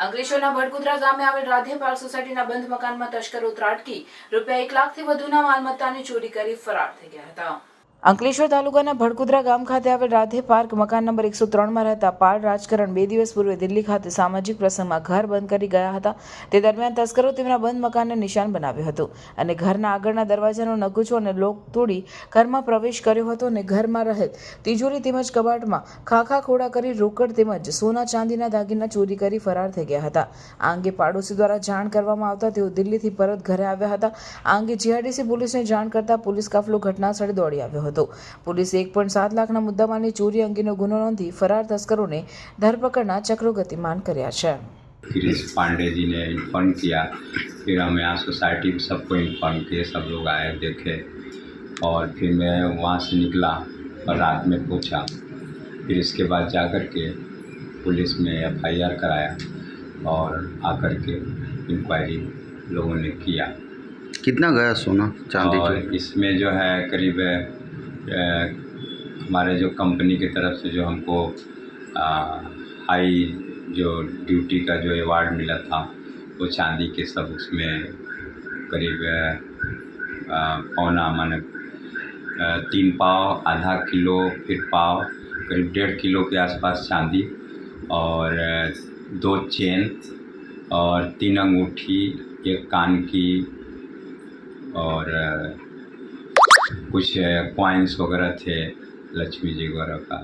અંકલેશ્વરના ભડકુદરા ગામે આવેલ રાધેપાલ સોસાયટીના બંધ મકાનમાં તસ્કરો ત્રાટકી રૂપિયા 1 લાખથી વધુના માલમત્તાની ચોરી કરી ફરાર થઈ ગયા હતા। અંકલેશ્વર તાલુકાના ભડકુદરા ગામ ખાતે આવેલ રાધે પાર્ક મકાન નંબર 103 માં રહેતા પાલ રાજકરણ 2 દિવસ પૂર્વે દિલ્હી ખાતે સામાજિક પ્રસંગમાં ઘર બંધ કરી ગયા હતા। તે દરમિયાન તસ્કરો તેમના બંધ મકાનને નિશાન બનાવ્યું હતું અને ઘરના આગળના દરવાજાનો નગુચો અને લોક તોડી ઘરમાં પ્રવેશ કર્યો હતો અને ઘરમાં રહેલ તિજોરી તેમજ કબાટમાં ખાખા ખોડા કરી રોકડ તેમજ સોના ચાંદીના દાગીના ચોરી કરી ફરાર થઈ ગયા હતા। આ અંગે પાડોશી દ્વારા જાણ કરવામાં આવતા તેઓ દિલ્હીથી પરત ઘરે આવ્યા હતા। આ અંગે જીઆરડીસી પોલીસને જાણ કરતા પોલીસ કાફલો ઘટના સ્થળે દોડી આવ્યો હતો। પોલીસે 1.7 લાખના મુદ્દામાલની ચોરી અંગેનો ગુનો નોંધી फरार तस्करों ने धरपकड़ना चक्रो गतिमान કર્યા છે। गिरीश पांडे जी ने इन्फॉर्म किया, फिर हमें यहाँ सोसाइटी में सबको इन्फॉर्म किए, सब लोग आए देखे और फिर मैं वहाँ से निकला और रात में पहुँचा। फिर इसके बाद जा कर के पुलिस में FIR कराया और आकर के इंक्वायरी लोगों ने किया। कितना गया सोना चांदी? और इसमें जो है करीब हमारे जो कंपनी की तरफ से जो हमको हाई जो ड्यूटी का जो अवार्ड मिला था वो चांदी के सब उसमें करीब पौना माने 3 पाव आधा किलो फिर पाव करीब 1.5 किलो के आसपास चांदी और 2 चेन और 3 अंगूठी, 1 कान की और कुछ कॉइन्स वगैरह थे लक्ष्मी जी वगैरह का।